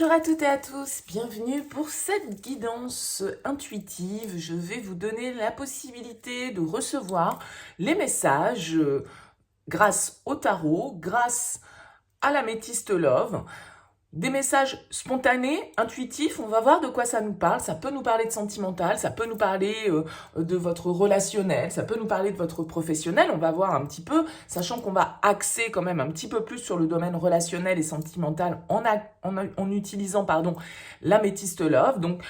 Bonjour à toutes et à tous, bienvenue pour cette guidance intuitive. Je vais vous donner la possibilité de recevoir les messages grâce au tarot, grâce à l'améthyste love. Des messages spontanés, intuitifs, on va voir de quoi ça nous parle. Ça peut nous parler de sentimental, ça peut nous parler de votre relationnel, ça peut nous parler de votre professionnel. On va voir un petit peu, sachant qu'on va axer quand même un petit peu plus sur le domaine relationnel et sentimental en utilisant l'améthyste love. Donc,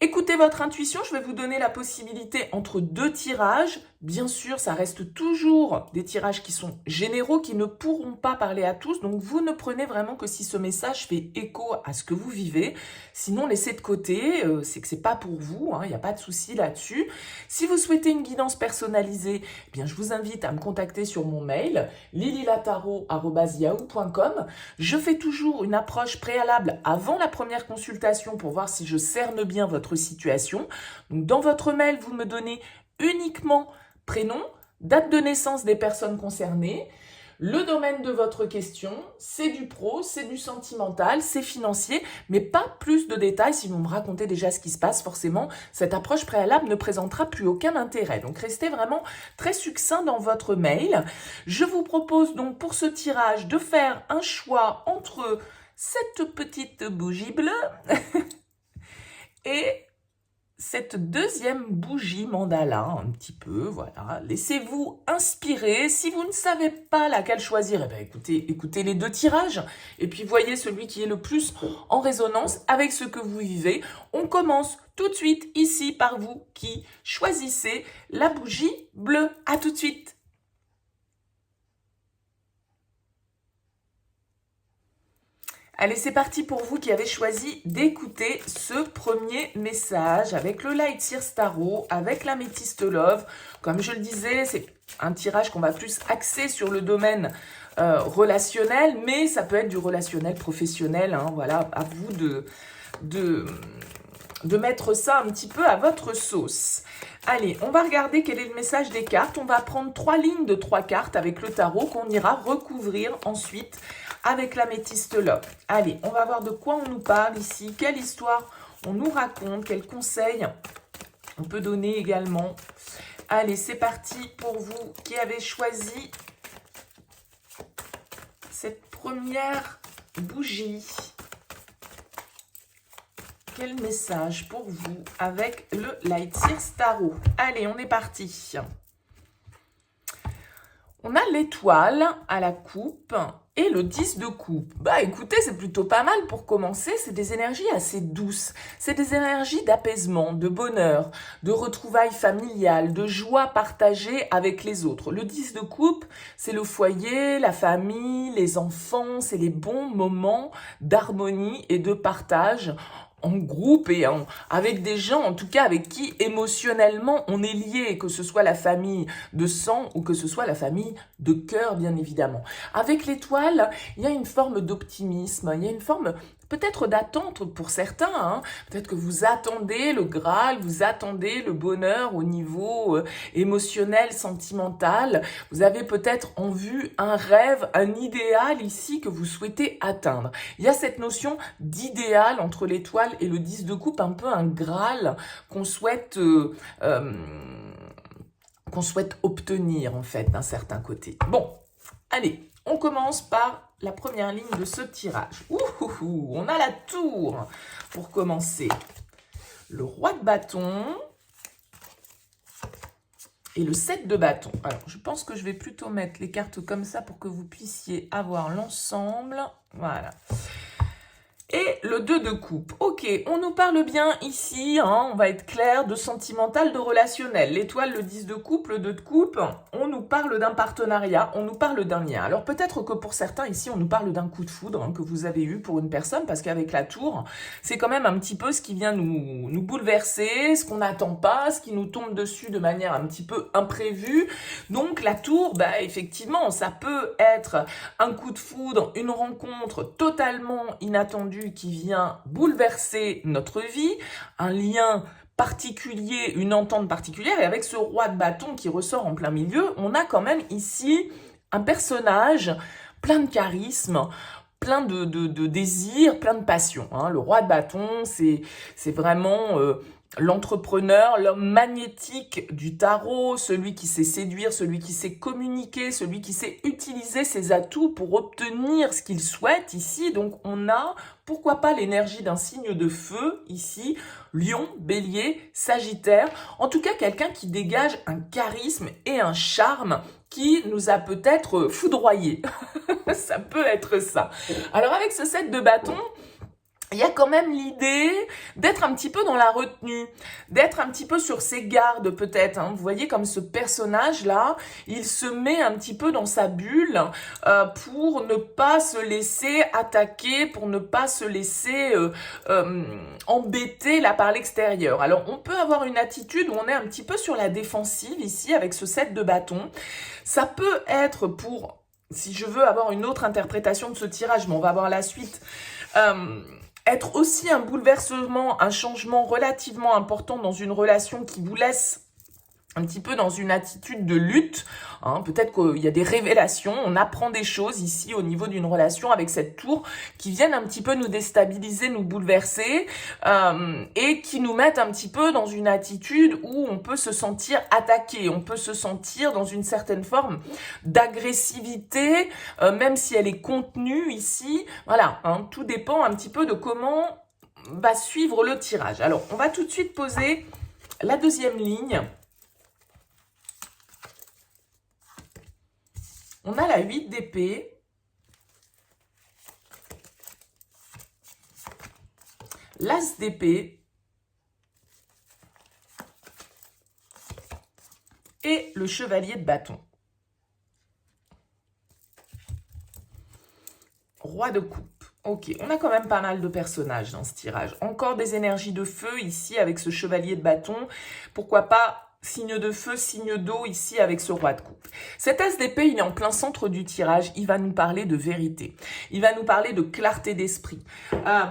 écoutez votre intuition, je vais vous donner la possibilité entre deux tirages. Bien sûr, ça reste toujours des tirages qui sont généraux, qui ne pourront pas parler à tous. Donc, vous ne prenez vraiment que si ce message fait écho à ce que vous vivez. Sinon, laissez de côté, c'est que c'est pas pour vous, il n'y a pas de souci là-dessus. Si vous souhaitez une guidance personnalisée, eh bien, je vous invite à me contacter sur mon mail, lililataro@yahoo.com. Je fais toujours une approche préalable avant la première consultation pour voir si je cerne bien votre situation. Donc, dans votre mail, vous me donnez uniquement prénom, date de naissance des personnes concernées, le domaine de votre question, c'est du pro, c'est du sentimental, c'est financier, mais pas plus de détails. Si vous me racontez déjà ce qui se passe, forcément, cette approche préalable ne présentera plus aucun intérêt. Donc, restez vraiment très succinct dans votre mail. Je vous propose donc pour ce tirage de faire un choix entre cette petite bougie bleue et cette deuxième bougie mandala, un petit peu, voilà. Laissez-vous inspirer. Si vous ne savez pas laquelle choisir, eh bien, écoutez les deux tirages. Et puis, voyez celui qui est le plus en résonance avec ce que vous vivez. On commence tout de suite ici par vous qui choisissez la bougie bleue. À tout de suite. Allez, c'est parti pour vous qui avez choisi d'écouter ce premier message avec le Light Seers Tarot, avec l'améthyste love. Comme je le disais, c'est un tirage qu'on va plus axer sur le domaine relationnel, mais ça peut être du relationnel professionnel. Voilà, à vous de mettre ça un petit peu à votre sauce. Allez, on va regarder quel est le message des cartes. On va prendre 3 lignes de 3 cartes avec le tarot qu'on ira recouvrir ensuite avec l'améthyste love. Allez, on va voir de quoi on nous parle ici, quelle histoire on nous raconte, quels conseils on peut donner également. Allez, c'est parti pour vous qui avez choisi cette première bougie. Quel message pour vous avec le Light Seers Tarot? Allez, on est parti. On a l'étoile à la coupe et le 10 de coupe. Bah écoutez, c'est plutôt pas mal pour commencer. C'est des énergies assez douces. C'est des énergies d'apaisement, de bonheur, de retrouvailles familiales, de joie partagée avec les autres. Le 10 de coupe, c'est le foyer, la famille, les enfants. C'est les bons moments d'harmonie et de partage en groupe et avec des gens, en tout cas, avec qui émotionnellement on est lié, que ce soit la famille de sang ou que ce soit la famille de cœur, bien évidemment. Avec l'étoile, il y a une forme d'optimisme, il y a une forme peut-être d'attente pour certains. Peut-être que vous attendez le Graal, vous attendez le bonheur au niveau émotionnel, sentimental. Vous avez peut-être en vue un rêve, un idéal ici que vous souhaitez atteindre. Il y a cette notion d'idéal entre l'étoile et le 10 de coupe, un peu un Graal qu'on souhaite obtenir en fait d'un certain côté. Bon, allez, on commence par la première ligne de ce tirage. On a la tour pour commencer. Le roi de bâton et le 7 de bâton. Alors, je pense que je vais plutôt mettre les cartes comme ça pour que vous puissiez avoir l'ensemble. Voilà. Et le 2 de coupe. Ok, on nous parle bien ici, on va être clair, de sentimental, de relationnel. L'étoile, le 10 de coupe, le 2 de coupe, on nous parle d'un partenariat, on nous parle d'un lien. Alors peut-être que pour certains ici, on nous parle d'un coup de foudre que vous avez eu pour une personne, parce qu'avec la tour, c'est quand même un petit peu ce qui vient nous bouleverser, ce qu'on n'attend pas, ce qui nous tombe dessus de manière un petit peu imprévue. Donc la tour, effectivement, ça peut être un coup de foudre, une rencontre totalement inattendue qui vient bouleverser notre vie, un lien particulier, une entente particulière, et avec ce roi de bâton qui ressort en plein milieu, on a quand même ici un personnage plein de charisme, plein de désirs, plein de passion. Hein. Le roi de bâton, c'est vraiment l'entrepreneur, l'homme magnétique du tarot, celui qui sait séduire, celui qui sait communiquer, celui qui sait utiliser ses atouts pour obtenir ce qu'il souhaite ici. Donc on a, pourquoi pas, l'énergie d'un signe de feu ici, Lion, Bélier, Sagittaire. En tout cas, quelqu'un qui dégage un charisme et un charme qui nous a peut-être foudroyés. Ça peut être ça. Alors avec ce 7 de bâton, il y a quand même l'idée d'être un petit peu dans la retenue, d'être un petit peu sur ses gardes peut-être. Hein. Vous voyez comme ce personnage-là, il se met un petit peu dans sa bulle pour ne pas se laisser attaquer, pour ne pas se laisser embêter là par l'extérieur. Alors on peut avoir une attitude où on est un petit peu sur la défensive ici avec ce 7 de bâton. Ça peut être pour, si je veux avoir une autre interprétation de ce tirage, mais on va voir la suite, être aussi un bouleversement, un changement relativement important dans une relation qui vous laisse un petit peu dans une attitude de lutte. Hein. Peut-être qu'il y a des révélations, on apprend des choses ici au niveau d'une relation avec cette tour qui viennent un petit peu nous déstabiliser, nous bouleverser et qui nous mettent un petit peu dans une attitude où on peut se sentir attaqué, on peut se sentir dans une certaine forme d'agressivité, même si elle est contenue ici. Voilà, hein, tout dépend un petit peu de comment va suivre le tirage. Alors, on va tout de suite poser la deuxième ligne. On a la 8 d'épée, l'as d'épée et le chevalier de bâton. Roi de coupe. Ok, on a quand même pas mal de personnages dans ce tirage. Encore des énergies de feu ici avec ce chevalier de bâton. Pourquoi pas signe de feu, signe d'eau ici avec ce roi de coupe. Cet as d'épée, il est en plein centre du tirage. Il va nous parler de vérité. Il va nous parler de clarté d'esprit.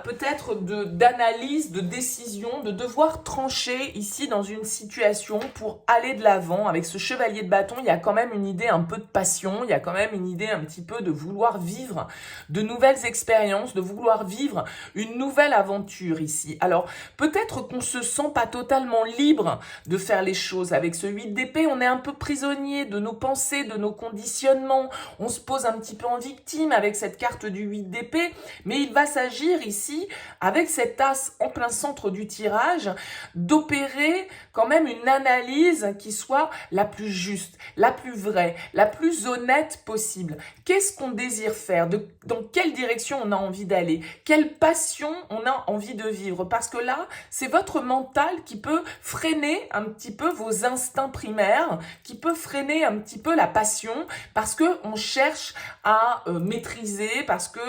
Peut-être d'analyse, de décision, de devoir trancher ici dans une situation pour aller de l'avant. Avec ce chevalier de bâton, il y a quand même une idée un peu de passion. Il y a quand même une idée un petit peu de vouloir vivre de nouvelles expériences, de vouloir vivre une nouvelle aventure ici. Alors, peut-être qu'on se sent pas totalement libre de faire les choses. Avec ce 8 d'épée, on est un peu prisonnier de nos pensées, de nos conditionnements. On se pose un petit peu en victime avec cette carte du 8 d'épée. Mais il va s'agir ici, avec cet as en plein centre du tirage, d'opérer quand même une analyse qui soit la plus juste, la plus vraie, la plus honnête possible. Qu'est-ce qu'on désire faire? Dans quelle direction on a envie d'aller? Quelle passion on a envie de vivre? Parce que là, c'est votre mental qui peut freiner un petit peu vos instincts primaires, qui peut freiner un petit peu la passion, parce que on cherche à maîtriser, parce que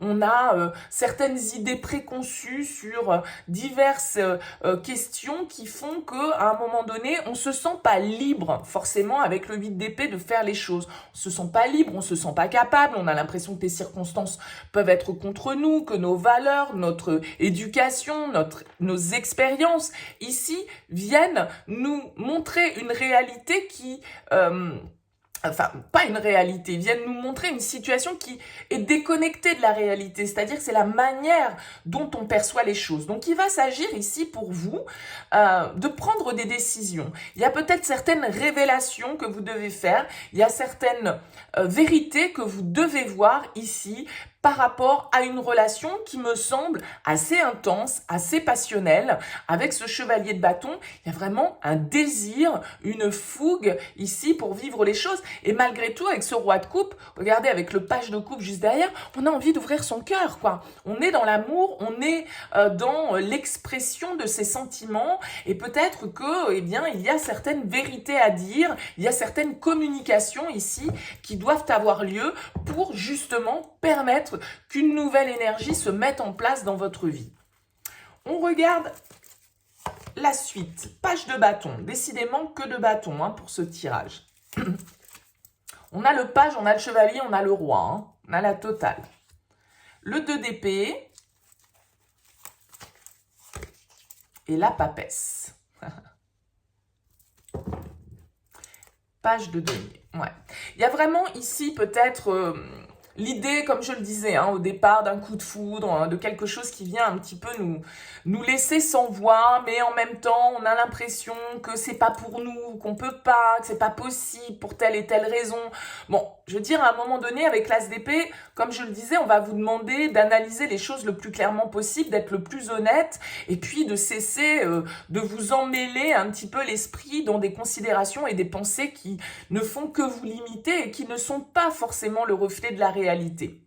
on a certaines idées préconçues sur diverses questions qui font que à un moment donné, on se sent pas libre forcément avec le 8 d'épée de faire les choses. On se sent pas libre, on se sent pas capable, on a l'impression que les circonstances peuvent être contre nous, que nos valeurs, notre éducation, nos expériences ici viennent nous montrer une réalité qui enfin, pas une réalité, viennent nous montrer une situation qui est déconnectée de la réalité, c'est-à-dire que c'est la manière dont on perçoit les choses. Donc, il va s'agir ici pour vous de prendre des décisions. Il y a peut-être certaines révélations que vous devez faire, il y a certaines vérités que vous devez voir ici par rapport à une relation qui me semble assez intense, assez passionnelle. Avec ce chevalier de bâton, il y a vraiment un désir, une fougue ici pour vivre les choses. Et malgré tout, avec ce roi de coupe, regardez, avec le page de coupe juste derrière, on a envie d'ouvrir son cœur, quoi. On est dans l'amour, on est dans l'expression de ses sentiments. Et peut-être que, eh bien, il y a certaines vérités à dire, il y a certaines communications ici qui doivent avoir lieu pour justement permettre qu'une nouvelle énergie se mette en place dans votre vie. On regarde la suite. Page de bâton. Décidément que de bâton pour ce tirage. On a le page, on a le chevalier, on a le roi. On a la totale. Le 2 d'épée. Et la papesse. Page de denier. Ouais. Il y a vraiment ici peut-être l'idée, comme je le disais au départ, d'un coup de foudre, de quelque chose qui vient un petit peu nous laisser sans voix, mais en même temps, on a l'impression que c'est pas pour nous, qu'on peut pas, que c'est pas possible pour telle et telle raison. Bon, je veux dire, à un moment donné, avec l'As d'épée, comme je le disais, on va vous demander d'analyser les choses le plus clairement possible, d'être le plus honnête, et puis de cesser de vous emmêler un petit peu l'esprit dans des considérations et des pensées qui ne font que vous limiter et qui ne sont pas forcément le reflet de la réalité.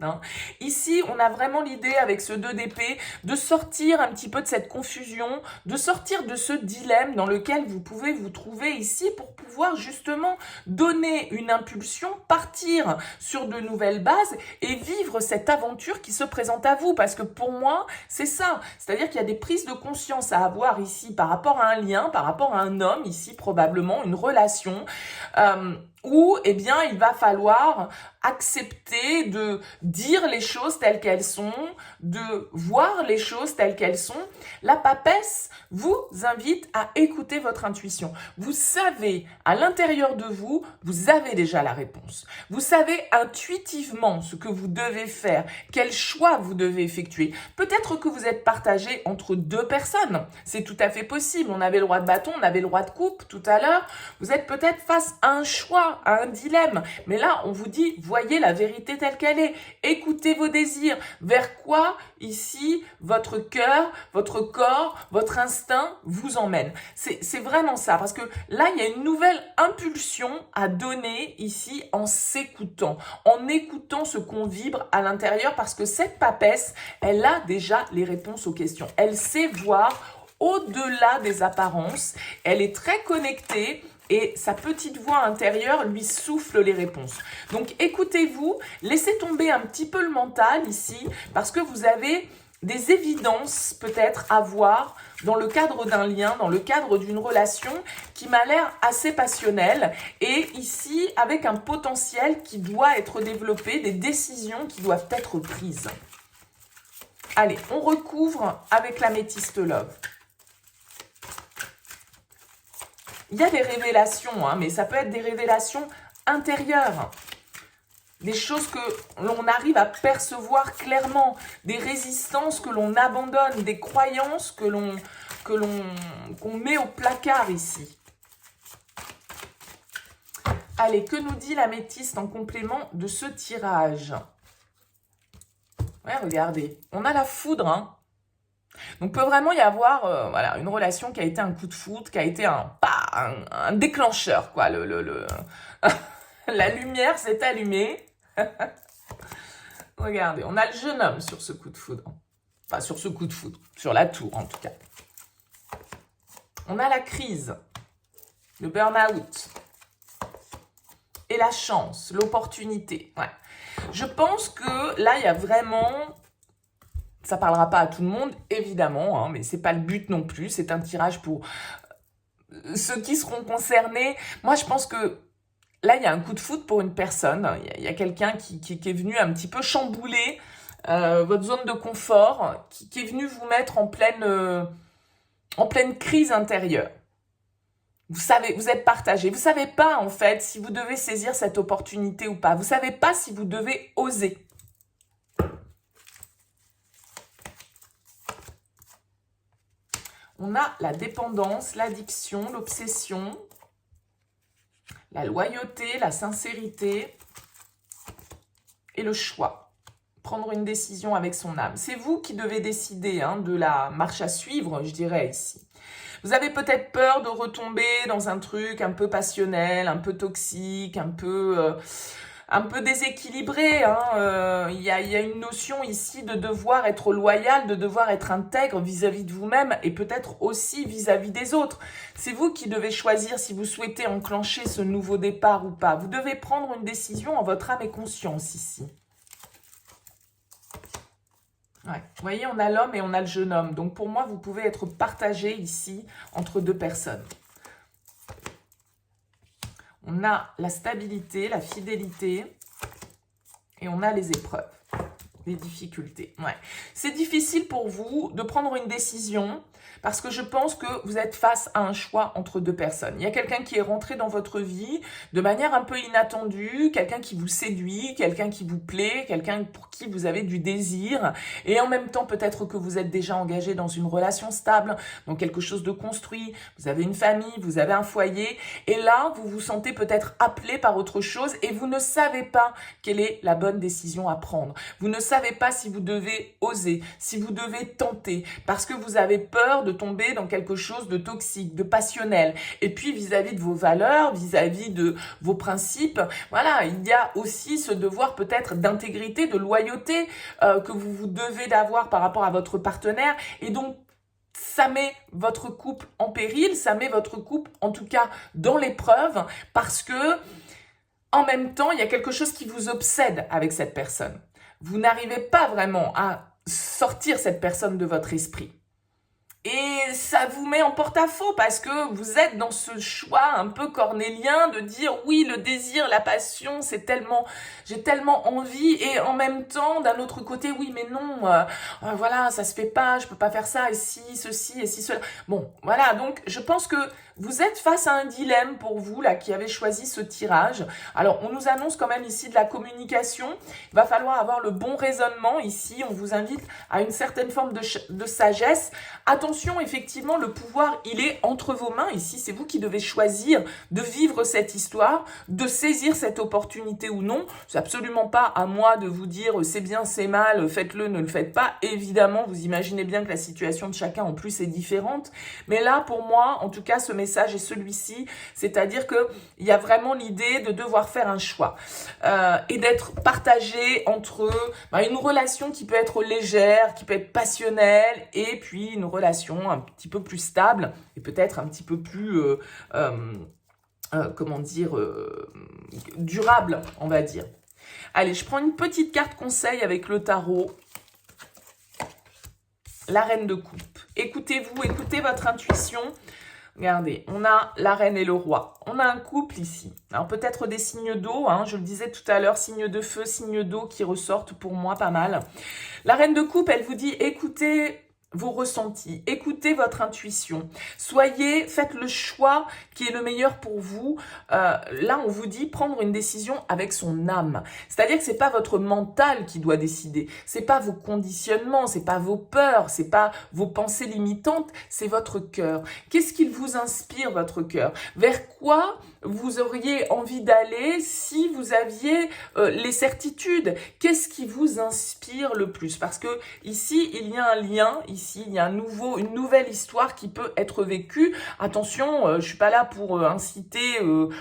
Ici, on a vraiment l'idée, avec ce 2 d'épée, de sortir un petit peu de cette confusion, de sortir de ce dilemme dans lequel vous pouvez vous trouver ici pour pouvoir justement donner une impulsion, partir sur de nouvelles bases et vivre cette aventure qui se présente à vous. Parce que pour moi, c'est ça. C'est-à-dire qu'il y a des prises de conscience à avoir ici par rapport à un lien, par rapport à un homme, ici probablement une relation, où eh bien, il va falloir accepter de dire les choses telles qu'elles sont, de voir les choses telles qu'elles sont. La papesse vous invite à écouter votre intuition. Vous savez, à l'intérieur de vous, vous avez déjà la réponse. Vous savez intuitivement ce que vous devez faire, quel choix vous devez effectuer. Peut-être que vous êtes partagé entre 2 personnes. C'est tout à fait possible. On avait le roi de bâton, on avait le roi de coupe tout à l'heure. Vous êtes peut-être face à un choix, à un dilemme. Mais là, on vous dit, voyez la vérité telle qu'elle est. Écoutez vos désirs. Vers quoi, ici, votre cœur, votre corps, votre instinct vous emmène. C'est vraiment ça. Parce que là, il y a une nouvelle impulsion à donner ici en s'écoutant. En écoutant ce qu'on vibre à l'intérieur. Parce que cette papesse, elle a déjà les réponses aux questions. Elle sait voir au-delà des apparences. Elle est très connectée. Et sa petite voix intérieure lui souffle les réponses. Donc écoutez-vous, laissez tomber un petit peu le mental ici, parce que vous avez des évidences peut-être à voir dans le cadre d'un lien, dans le cadre d'une relation qui m'a l'air assez passionnelle, et ici avec un potentiel qui doit être développé, des décisions qui doivent être prises. Allez, on recouvre avec l'améthyste love. Il y a des révélations, mais ça peut être des révélations intérieures. Des choses que l'on arrive à percevoir clairement. Des résistances que l'on abandonne. Des croyances qu'on met au placard ici. Allez, que nous dit l'améthyste en complément de ce tirage? Ouais, regardez. On a la foudre, Donc, peut vraiment y avoir voilà, une relation qui a été un coup de foudre, qui a été un déclencheur, quoi. La lumière s'est allumée. Regardez, on a le jeune homme sur ce coup de foudre. Enfin, sur ce coup de foudre, sur la tour en tout cas. On a la crise, le burn-out et la chance, l'opportunité. Ouais. Je pense que là, il y a vraiment... Ça ne parlera pas à tout le monde, évidemment, mais ce n'est pas le but non plus. C'est un tirage pour ceux qui seront concernés. Moi, je pense que là, il y a un coup de foudre pour une personne. Il y a quelqu'un qui est venu un petit peu chambouler votre zone de confort, qui est venu vous mettre en pleine crise intérieure. Vous savez, vous êtes partagé. Vous ne savez pas, en fait, si vous devez saisir cette opportunité ou pas. Vous ne savez pas si vous devez oser. On a la dépendance, l'addiction, l'obsession, la loyauté, la sincérité et le choix. Prendre une décision avec son âme. C'est vous qui devez décider de la marche à suivre, je dirais ici. Vous avez peut-être peur de retomber dans un truc un peu passionnel, un peu toxique, un peu déséquilibré. Il y a une notion ici de devoir être loyal, de devoir être intègre vis-à-vis de vous-même et peut-être aussi vis-à-vis des autres. C'est vous qui devez choisir si vous souhaitez enclencher ce nouveau départ ou pas. Vous devez prendre une décision en votre âme et conscience ici. Ouais. Vous voyez, on a l'homme et on a le jeune homme. Donc pour moi, vous pouvez être partagé ici entre 2 personnes. On a la stabilité, la fidélité et on a les épreuves, les difficultés. Ouais. C'est difficile pour vous de prendre une décision Parce que je pense que vous êtes face à un choix entre deux personnes. Il y a quelqu'un qui est rentré dans votre vie de manière un peu inattendue, quelqu'un qui vous séduit, quelqu'un qui vous plaît, quelqu'un pour qui vous avez du désir. Et en même temps, peut-être que vous êtes déjà engagé dans une relation stable, dans quelque chose de construit. Vous avez une famille, vous avez un foyer. Et là, vous vous sentez peut-être appelé par autre chose et vous ne savez pas quelle est la bonne décision à prendre. Vous ne savez pas si vous devez oser, si vous devez tenter, parce que vous avez peur de tomber dans quelque chose de toxique, de passionnel. Et puis vis-à-vis de vos valeurs, vis-à-vis de vos principes, voilà, il y a aussi ce devoir peut-être d'intégrité, de loyauté que vous devez d'avoir par rapport à votre partenaire. Et donc, ça met votre couple en péril, ça met votre couple en tout cas dans l'épreuve parce que en même temps, il y a quelque chose qui vous obsède avec cette personne. Vous n'arrivez pas vraiment à sortir cette personne de votre esprit. Et ça vous met en porte-à-faux parce que vous êtes dans ce choix un peu cornélien de dire oui, le désir, la passion, c'est tellement, j'ai tellement envie et en même temps, d'un autre côté, oui, mais non, voilà, ça se fait pas, je peux pas faire ça, et si, ceci, et si, cela. Bon, voilà, donc je pense que vous êtes face à un dilemme pour vous, là, qui avez choisi ce tirage. Alors, on nous annonce quand même ici de la communication. Il va falloir avoir le bon raisonnement ici. On vous invite à une certaine forme de sagesse. Attention, effectivement, le pouvoir, il est entre vos mains. Ici, c'est vous qui devez choisir de vivre cette histoire, de saisir cette opportunité ou non. C'est absolument pas à moi de vous dire c'est bien, c'est mal, faites-le, ne le faites pas. Évidemment, vous imaginez bien que la situation de chacun en plus est différente. Mais là, pour moi, en tout cas, ce message est celui-ci, c'est-à-dire que il y a vraiment l'idée de devoir faire un choix et d'être partagé entre une relation qui peut être légère, qui peut être passionnelle, et puis une relation un petit peu plus stable et peut-être un petit peu plus durable, on va dire. Allez, je prends une petite carte conseil avec le tarot. La reine de coupe. Écoutez-vous, écoutez votre intuition. Regardez, on a la reine et le roi. On a un couple ici. Alors peut-être des signes d'eau, je le disais tout à l'heure, signes de feu, signes d'eau qui ressortent pour moi pas mal. La reine de coupe, elle vous dit, écoutez vos ressentis, écoutez votre intuition, faites le choix qui est le meilleur pour vous. Là, on vous dit prendre une décision avec son âme. C'est-à-dire que c'est pas votre mental qui doit décider, c'est pas vos conditionnements, c'est pas vos peurs, c'est pas vos pensées limitantes, c'est votre cœur. Qu'est-ce qu'il vous inspire, votre cœur? Vers quoi vous auriez envie d'aller si vous aviez les certitudes? Qu'est-ce qui vous inspire le plus? Parce que ici, il y a un lien, ici, il y a une nouvelle histoire qui peut être vécue. Attention, je suis pas là pour inciter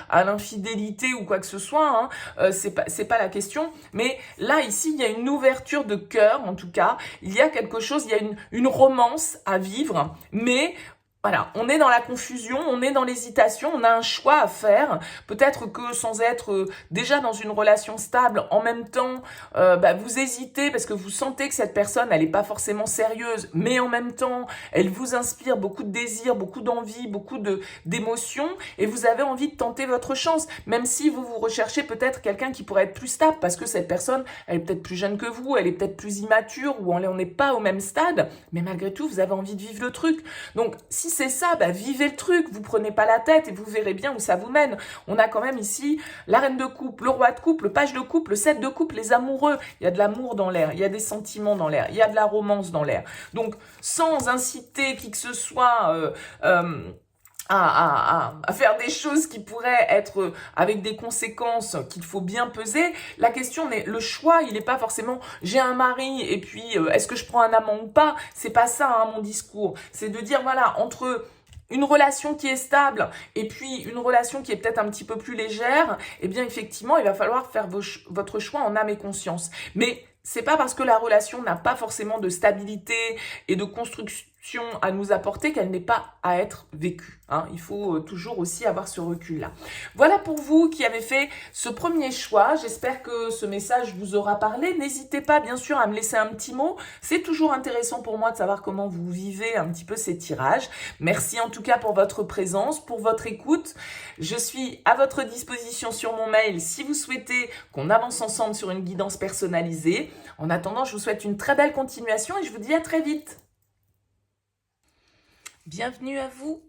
à l'infidélité ou quoi que ce soit, c'est pas la question. Mais là, ici, il y a une ouverture de cœur, en tout cas. Il y a quelque chose, il y a une romance à vivre, mais voilà, on est dans la confusion, on est dans l'hésitation, on a un choix à faire. Peut-être que sans être déjà dans une relation stable, en même temps, vous hésitez parce que vous sentez que cette personne, elle n'est pas forcément sérieuse, mais en même temps, elle vous inspire beaucoup de désir, beaucoup d'envie, beaucoup d'émotions, et vous avez envie de tenter votre chance, même si vous recherchez peut-être quelqu'un qui pourrait être plus stable, parce que cette personne, elle est peut-être plus jeune que vous, elle est peut-être plus immature, ou on n'est pas au même stade, mais malgré tout, vous avez envie de vivre le truc. Donc, si c'est ça, vivez le truc, vous prenez pas la tête et vous verrez bien où ça vous mène. On a quand même ici la reine de coupe, le roi de coupe, le page de coupe, le 7 de coupe, les amoureux. Il y a de l'amour dans l'air, il y a des sentiments dans l'air, il y a de la romance dans l'air. Donc, sans inciter qui que ce soit à faire des choses qui pourraient être avec des conséquences qu'il faut bien peser, la question est, le choix, il n'est pas forcément j'ai un mari et puis est-ce que je prends un amant ou pas, c'est pas ça mon discours, c'est de dire voilà, entre une relation qui est stable et puis une relation qui est peut-être un petit peu plus légère, eh bien effectivement il va falloir faire votre choix en âme et conscience, mais c'est pas parce que la relation n'a pas forcément de stabilité et de construction à nous apporter qu'elle n'est pas à être vécue. Il faut toujours aussi avoir ce recul-là. Voilà pour vous qui avez fait ce premier choix. J'espère que ce message vous aura parlé. N'hésitez pas, bien sûr, à me laisser un petit mot. C'est toujours intéressant pour moi de savoir comment vous vivez un petit peu ces tirages. Merci en tout cas pour votre présence, pour votre écoute. Je suis à votre disposition sur mon mail si vous souhaitez qu'on avance ensemble sur une guidance personnalisée. En attendant, je vous souhaite une très belle continuation et je vous dis à très vite. Bienvenue à vous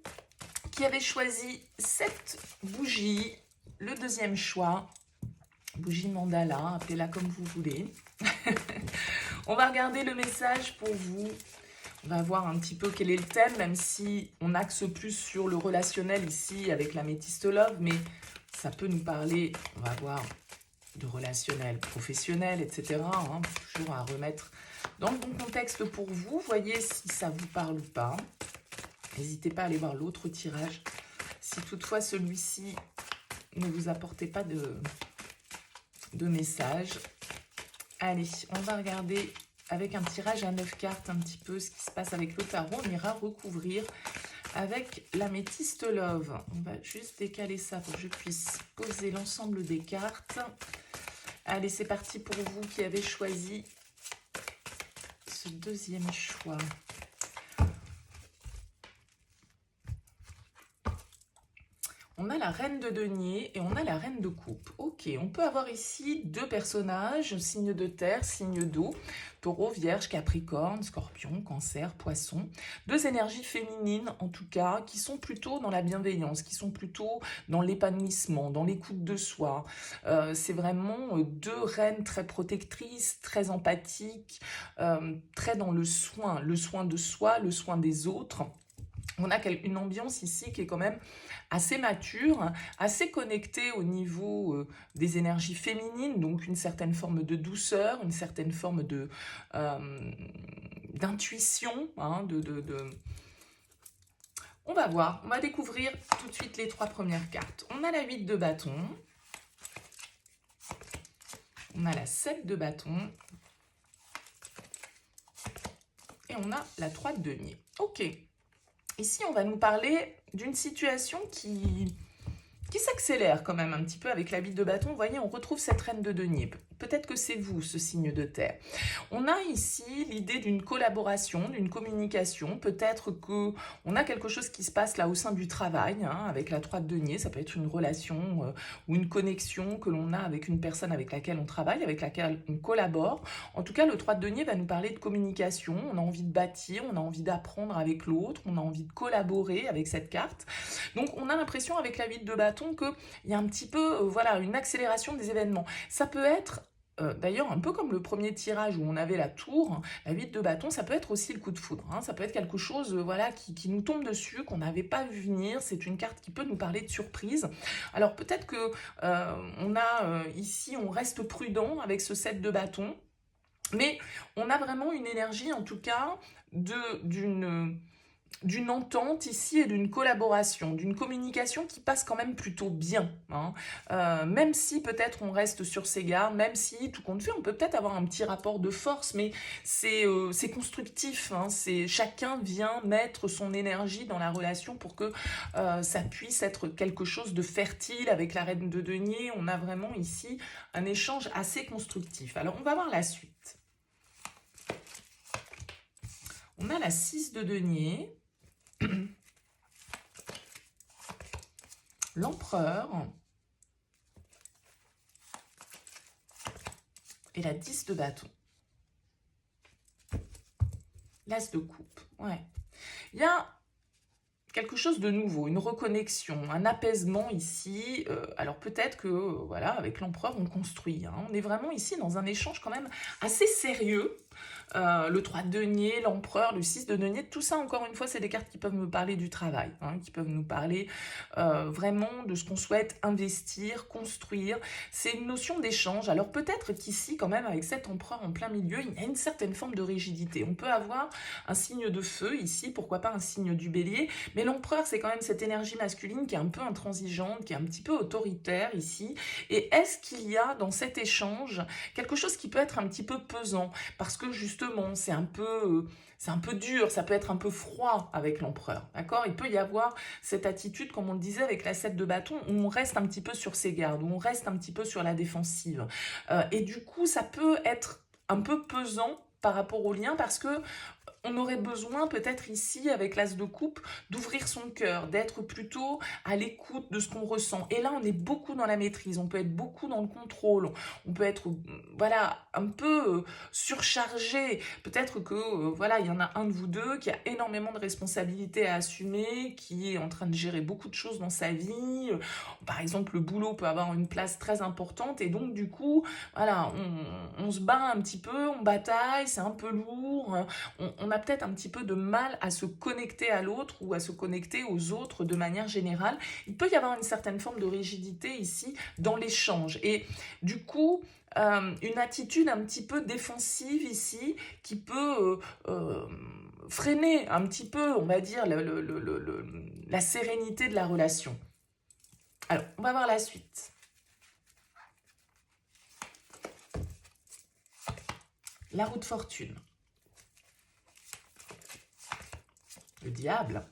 qui avez choisi cette bougie, le deuxième choix, bougie mandala, appelez-la comme vous voulez. On va regarder le message pour vous. On va voir un petit peu quel est le thème, même si on axe plus sur le relationnel ici avec l'améthyste love, mais ça peut nous parler, on va voir, de relationnel professionnel, etc. Hein, toujours à remettre dans le bon contexte pour vous. Voyez si ça vous parle ou pas. N'hésitez pas à aller voir l'autre tirage. Si toutefois celui-ci ne vous apportait pas de message. Allez, on va regarder avec un tirage à 9 cartes un petit peu ce qui se passe avec le tarot. On ira recouvrir avec l'améthyste love. On va juste décaler ça pour que je puisse poser l'ensemble des cartes. Allez, c'est parti pour vous qui avez choisi ce deuxième choix. On a la reine de denier et on a la reine de coupe. Ok, on peut avoir ici deux personnages, signe de terre, signe d'eau, taureau, vierge, capricorne, scorpion, cancer, poisson. Deux énergies féminines en tout cas, qui sont plutôt dans la bienveillance, qui sont plutôt dans l'épanouissement, dans l'écoute de soi. C'est vraiment deux reines très protectrices, très empathiques, très dans le soin de soi, le soin des autres. On a une ambiance ici qui est quand même assez mature, assez connectée au niveau des énergies féminines, donc une certaine forme de douceur, une certaine forme d'intuition. Hein, On va voir, on va découvrir tout de suite les trois premières cartes. On a la 8 de bâton, on a la 7 de bâton, et on a la 3 de denier. Ok. Ici, on va nous parler d'une situation qui s'accélère quand même un petit peu avec la 8 de bâton. Vous voyez, on retrouve cette reine de denier. Peut-être que c'est vous, ce signe de terre. On a ici l'idée d'une collaboration, d'une communication. Peut-être qu'on a quelque chose qui se passe là au sein du travail, hein, avec la 3 de denier. Ça peut être une relation ou une connexion que l'on a avec une personne avec laquelle on travaille, avec laquelle on collabore. En tout cas, le 3 de denier va nous parler de communication. On a envie de bâtir, on a envie d'apprendre avec l'autre, on a envie de collaborer avec cette carte. Donc, on a l'impression avec la 8 de bâton qu'il y a un petit peu voilà, une accélération des événements. Ça peut être d'ailleurs, un peu comme le premier tirage où on avait la tour, la 8 de bâton, ça peut être aussi le coup de foudre. Hein. Ça peut être quelque chose voilà, qui nous tombe dessus, qu'on n'avait pas vu venir. C'est une carte qui peut nous parler de surprise. Alors peut-être que ici, on reste prudent avec ce 7 de bâton. Mais on a vraiment une énergie, en tout cas, d'une entente ici et d'une collaboration, d'une communication qui passe quand même plutôt bien. Hein. Même si peut-être on reste sur ses gardes, même si tout compte fait, on peut peut-être avoir un petit rapport de force, mais c'est constructif. Hein. Chacun vient mettre son énergie dans la relation pour que ça puisse être quelque chose de fertile. Avec la reine de denier, on a vraiment ici un échange assez constructif. Alors on va voir la suite. On a la 6 de denier. L'empereur et la 10 de bâton. L'as de coupe. Ouais. Il y a quelque chose de nouveau, une reconnexion, un apaisement ici. Alors peut-être que, voilà, avec l'empereur, on construit. Hein. On est vraiment ici dans un échange quand même assez sérieux. Le 3 de denier, l'empereur, le 6 de denier, tout ça encore une fois c'est des cartes qui peuvent me parler du travail, hein, qui peuvent nous parler vraiment de ce qu'on souhaite investir, construire. C'est une notion d'échange. Alors peut-être qu'ici quand même avec cet empereur en plein milieu, il y a une certaine forme de rigidité. On peut avoir un signe de feu ici, pourquoi pas un signe du bélier, mais l'empereur c'est quand même cette énergie masculine qui est un peu intransigeante, qui est un petit peu autoritaire ici. Et est-ce qu'il y a dans cet échange quelque chose qui peut être un petit peu pesant, parce que justement c'est un peu dur, ça peut être un peu froid avec l'empereur, d'accord? Il peut y avoir cette attitude, comme on le disait avec la 7 de bâton, où on reste un petit peu sur ses gardes, où on reste un petit peu sur la défensive. Et du coup, ça peut être un peu pesant par rapport au lien, parce que on aurait besoin peut-être ici, avec l'As de coupe, d'ouvrir son cœur, d'être plutôt à l'écoute de ce qu'on ressent. Et là, on est beaucoup dans la maîtrise, on peut être beaucoup dans le contrôle, on peut être, voilà, un peu surchargé. Peut-être que, voilà, il y en a un de vous deux qui a énormément de responsabilités à assumer, qui est en train de gérer beaucoup de choses dans sa vie. Par exemple, le boulot peut avoir une place très importante et donc, du coup, voilà, on se bat un petit peu, on bataille, c'est un peu lourd, on a peut-être un petit peu de mal à se connecter à l'autre ou à se connecter aux autres de manière générale. Il peut y avoir une certaine forme de rigidité ici dans l'échange. Et du coup, une attitude un petit peu défensive ici qui peut freiner un petit peu, on va dire, la sérénité de la relation. Alors, on va voir la suite. La roue de fortune. Le diable.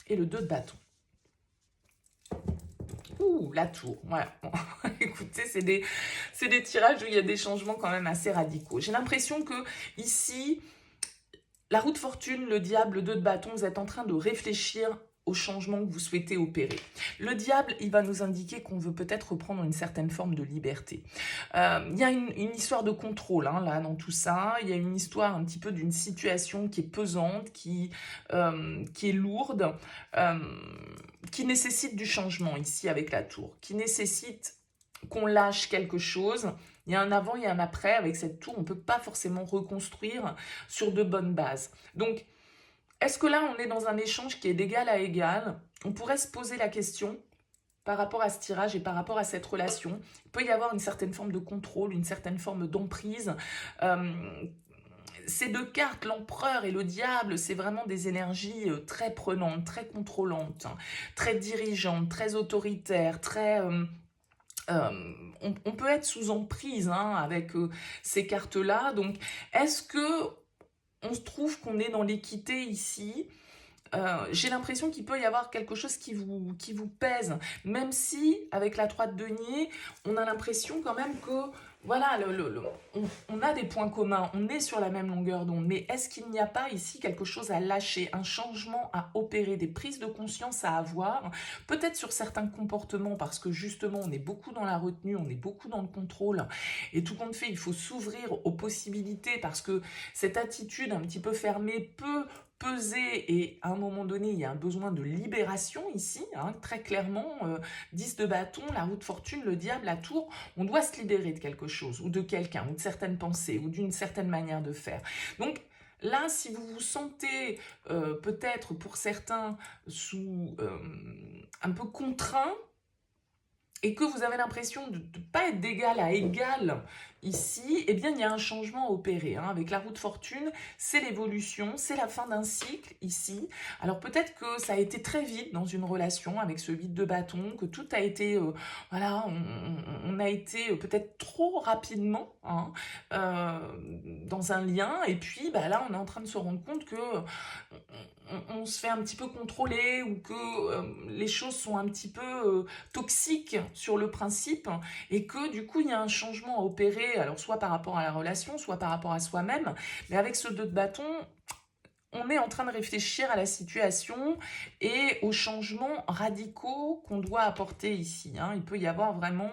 Et le 2 de bâton. Ouh, la tour. Voilà. Bon, écoutez, c'est des tirages où il y a des changements quand même assez radicaux. J'ai l'impression que ici, la roue de fortune, le diable, le 2 de bâton, vous êtes en train de réfléchir au changement que vous souhaitez opérer. Le diable, il va nous indiquer qu'on veut peut-être reprendre une certaine forme de liberté. Il y a une histoire de contrôle là, dans tout ça. Il y a une histoire un petit peu d'une situation qui est pesante, qui est lourde, qui nécessite du changement ici avec la tour, qui nécessite qu'on lâche quelque chose. Il y a un avant, il y a un après. Avec cette tour, on ne peut pas forcément reconstruire sur de bonnes bases. Donc, est-ce que là, on est dans un échange qui est d'égal à égal? On pourrait se poser la question par rapport à ce tirage et par rapport à cette relation. Il peut y avoir une certaine forme de contrôle, une certaine forme d'emprise. Ces deux cartes, l'empereur et le diable, c'est vraiment des énergies très prenantes, très contrôlantes, très dirigeantes, très autoritaires, très... on peut être sous emprise avec ces cartes-là. Donc, est-ce que on se trouve qu'on est dans l'équité ici? J'ai l'impression qu'il peut y avoir quelque chose qui vous pèse, même si, avec la 3 de denier, on a l'impression quand même que, voilà, on a des points communs, on est sur la même longueur d'onde, mais est-ce qu'il n'y a pas ici quelque chose à lâcher, un changement à opérer, des prises de conscience à avoir, peut-être sur certains comportements, parce que justement, on est beaucoup dans la retenue, on est beaucoup dans le contrôle, et tout compte fait, il faut s'ouvrir aux possibilités, parce que cette attitude un petit peu fermée peut peser et à un moment donné, il y a un besoin de libération ici, très clairement, 10 de bâton, la roue de fortune, le diable, la tour, on doit se libérer de quelque chose ou de quelqu'un ou de certaines pensées ou d'une certaine manière de faire. Donc, là, si vous vous sentez peut-être pour certains sous un peu contraint, et que vous avez l'impression de ne pas être d'égal à égal ici, eh bien, il y a un changement à opérer. Avec la roue de fortune, c'est l'évolution, c'est la fin d'un cycle ici. Alors peut-être que ça a été très vite dans une relation avec ce 8 de bâton, que tout a été, voilà, on a été peut-être trop rapidement dans un lien. Et puis là, on est en train de se rendre compte que on se fait un petit peu contrôler ou que les choses sont un petit peu toxiques sur le principe et que du coup il y a un changement à opérer, alors soit par rapport à la relation, soit par rapport à soi-même, mais avec ce 2 de bâton, on est en train de réfléchir à la situation et aux changements radicaux qu'on doit apporter ici. Il peut y avoir vraiment,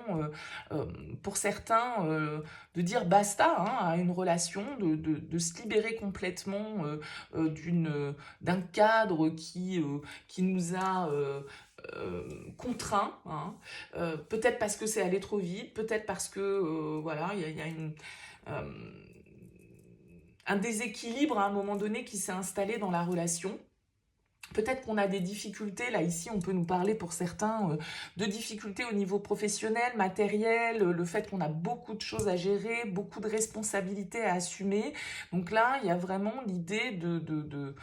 pour certains, de dire basta à une relation, de se libérer complètement d'un cadre qui nous a... contraint, peut-être parce que c'est allé trop vite, peut-être parce que voilà, il y a un déséquilibre à un moment donné qui s'est installé dans la relation. Peut-être qu'on a des difficultés, là ici on peut nous parler pour certains de difficultés au niveau professionnel, matériel, le fait qu'on a beaucoup de choses à gérer, beaucoup de responsabilités à assumer. Donc là il y a vraiment l'idée de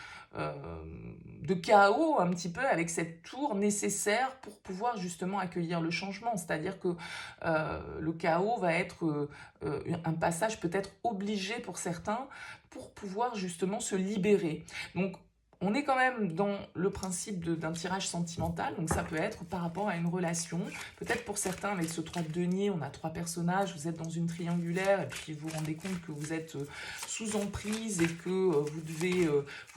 chaos un petit peu avec cette tour nécessaire pour pouvoir justement accueillir le changement. C'est-à-dire que le chaos va être un passage peut-être obligé pour certains pour pouvoir justement se libérer. Donc On est quand même dans le principe d'un tirage sentimental, donc ça peut être par rapport à une relation. Peut-être pour certains, avec ce 3 de denier, on a 3 personnages, vous êtes dans une triangulaire, et puis vous vous rendez compte que vous êtes sous emprise et que vous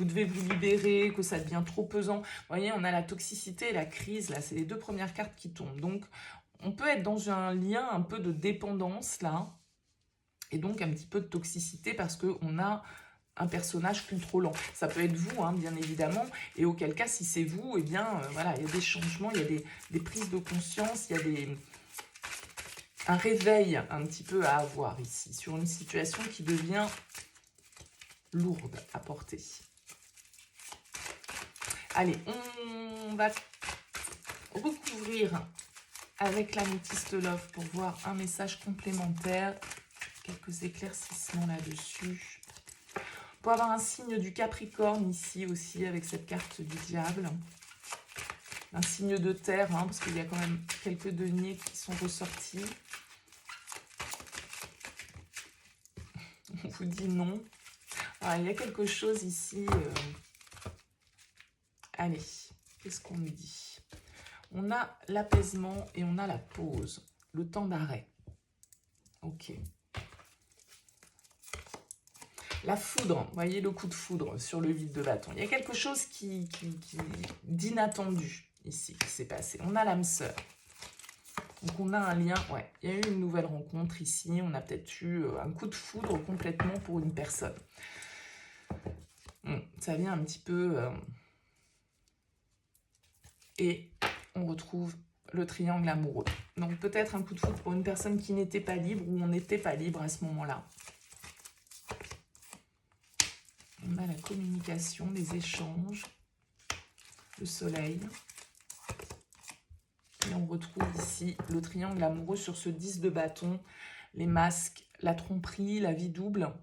devez vous libérer, que ça devient trop pesant. Vous voyez, on a la toxicité et la crise, là, c'est les 2 premières cartes qui tombent. Donc, on peut être dans un lien un peu de dépendance, là, et donc un petit peu de toxicité parce qu'on a un personnage contrôlant. Ça peut être vous, hein, bien évidemment, et auquel cas, si c'est vous, eh bien, voilà, il y a des changements, il y a des prises de conscience, il y a un réveil un petit peu à avoir ici, sur une situation qui devient lourde à porter. Allez, on va recouvrir avec l'améthyste love pour voir un message complémentaire, quelques éclaircissements là-dessus. Pour avoir un signe du Capricorne ici aussi, avec cette carte du diable. Un signe de terre, hein, parce qu'il y a quand même quelques deniers qui sont ressortis. On vous dit non. Alors, il y a quelque chose ici. Allez, qu'est-ce qu'on nous dit? On a l'apaisement et on a la pause. Le temps d'arrêt. Ok. La foudre, vous voyez le coup de foudre sur le vide de bâton. Il y a quelque chose d'inattendu ici qui s'est passé. On a l'âme sœur. Donc on a un lien, ouais, il y a eu une nouvelle rencontre ici. On a peut-être eu un coup de foudre complètement pour une personne. Ça vient un petit peu... Et on retrouve le triangle amoureux. Donc peut-être un coup de foudre pour une personne qui n'était pas libre ou on n'était pas libre à ce moment-là. On a la communication, les échanges, le soleil. Et on retrouve ici le triangle amoureux sur ce 10 de bâton, les masques, la tromperie, la vie double.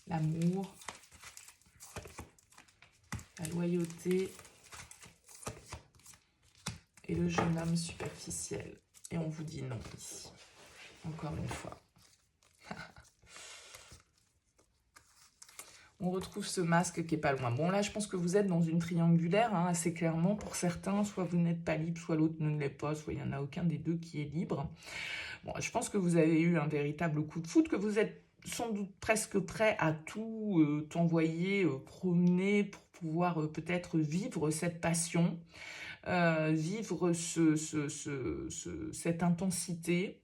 L'amour, la loyauté et le jeune homme superficiel. Et on vous dit non ici. Encore une fois. On retrouve ce masque qui est pas loin. Bon, là, je pense que vous êtes dans une triangulaire, hein, assez clairement. Pour certains, soit vous n'êtes pas libre, soit l'autre ne l'est pas. Soit il n'y en a aucun des deux qui est libre. Bon, je pense que vous avez eu un véritable coup de foudre, que vous êtes sans doute presque prêt à tout envoyer, promener pour pouvoir peut-être vivre cette passion, vivre cette intensité.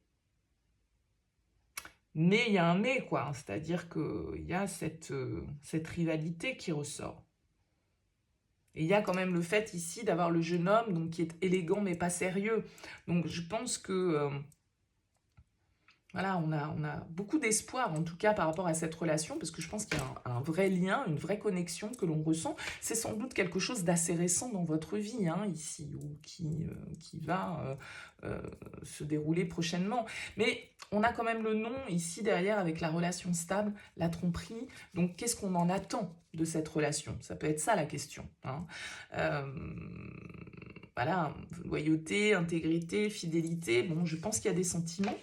Mais il y a un mais, quoi. C'est-à-dire qu'il y a cette rivalité qui ressort. Et il y a quand même le fait ici d'avoir le jeune homme donc, qui est élégant mais pas sérieux. Donc je pense que... voilà, on a beaucoup d'espoir, en tout cas, par rapport à cette relation, parce que je pense qu'il y a un vrai lien, une vraie connexion que l'on ressent. C'est sans doute quelque chose d'assez récent dans votre vie, hein, ici, ou qui va se dérouler prochainement. Mais on a quand même le nom, ici, derrière, avec la relation stable, la tromperie. Donc, qu'est-ce qu'on en attend de cette relation? Ça peut être ça, la question, hein. Voilà, loyauté, intégrité, fidélité. Bon, je pense qu'il y a des sentiments.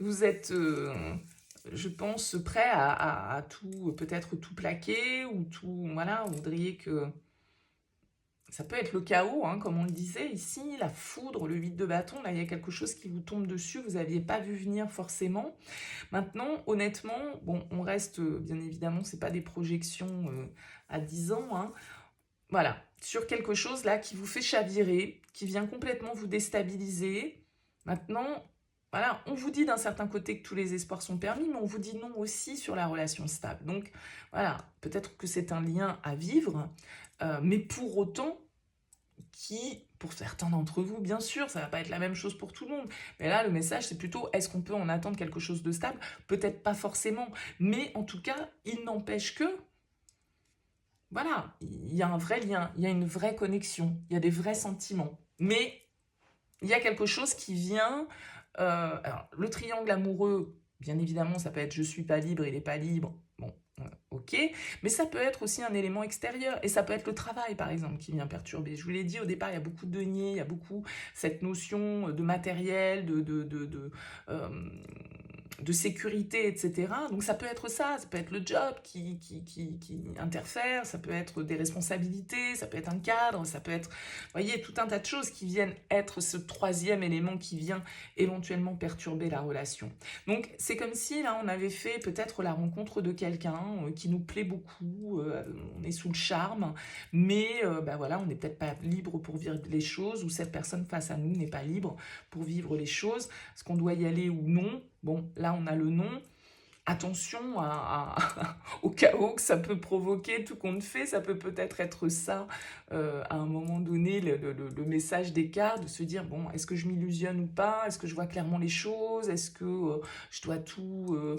Vous êtes, je pense, prêt à tout, peut-être tout plaquer ou tout, voilà, vous voudriez que... Ça peut être le chaos, hein, comme on le disait ici, la foudre, le vide de bâton, là il y a quelque chose qui vous tombe dessus, vous n'aviez pas vu venir forcément. Maintenant, honnêtement, bon, on reste, bien évidemment, c'est pas des projections à 10 ans, hein. Voilà, sur quelque chose là qui vous fait chavirer, qui vient complètement vous déstabiliser. Maintenant... Voilà, on vous dit d'un certain côté que tous les espoirs sont permis, mais on vous dit non aussi sur la relation stable. Donc, voilà, peut-être que c'est un lien à vivre, mais pour autant, qui, pour certains d'entre vous, bien sûr, ça ne va pas être la même chose pour tout le monde. Mais là, le message, c'est plutôt, est-ce qu'on peut en attendre quelque chose de stable? Peut-être pas forcément, mais en tout cas, il n'empêche que, voilà, il y a un vrai lien, il y a une vraie connexion, il y a des vrais sentiments. Mais il y a quelque chose qui vient... alors, le triangle amoureux, bien évidemment, ça peut être « je suis pas libre, il est pas libre ». Bon, Ok, mais ça peut être aussi un élément extérieur, et ça peut être le travail par exemple qui vient perturber. Je vous l'ai dit au départ, il y a beaucoup de deniers, il y a beaucoup cette notion de matériel, euh, de sécurité, etc. Donc ça peut être ça peut être le job qui interfère, ça peut être des responsabilités, ça peut être un cadre, ça peut être, vous voyez, tout un tas de choses qui viennent être ce troisième élément qui vient éventuellement perturber la relation. Donc c'est comme si là on avait fait peut-être la rencontre de quelqu'un qui nous plaît beaucoup, on est sous le charme, mais bah voilà, on n'est peut-être pas libre pour vivre les choses, ou cette personne face à nous n'est pas libre pour vivre les choses. Est-ce qu'on doit y aller ou non? Bon, là on a le non. Attention au chaos que ça peut provoquer, tout compte fait, ça peut peut-être être ça, à un moment donné, le message des cartes, de se dire, bon, est-ce que je m'illusionne ou pas? Est-ce que je vois clairement les choses? Est-ce que je dois tout,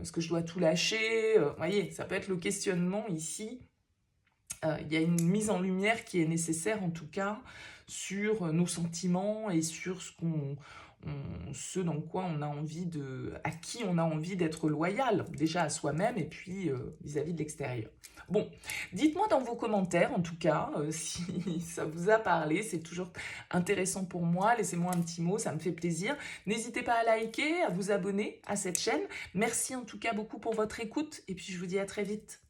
est-ce que je dois tout lâcher? Vous voyez, ça peut être le questionnement ici. Il y a une mise en lumière qui est nécessaire, en tout cas, sur nos sentiments et sur ce dans quoi on a envie à qui on a envie d'être loyal, déjà à soi-même et puis vis-à-vis de l'extérieur. Bon, dites-moi dans vos commentaires, en tout cas, si ça vous a parlé, c'est toujours intéressant pour moi. Laissez-moi un petit mot, ça me fait plaisir. N'hésitez pas à liker, à vous abonner à cette chaîne. Merci en tout cas beaucoup pour votre écoute et puis je vous dis à très vite.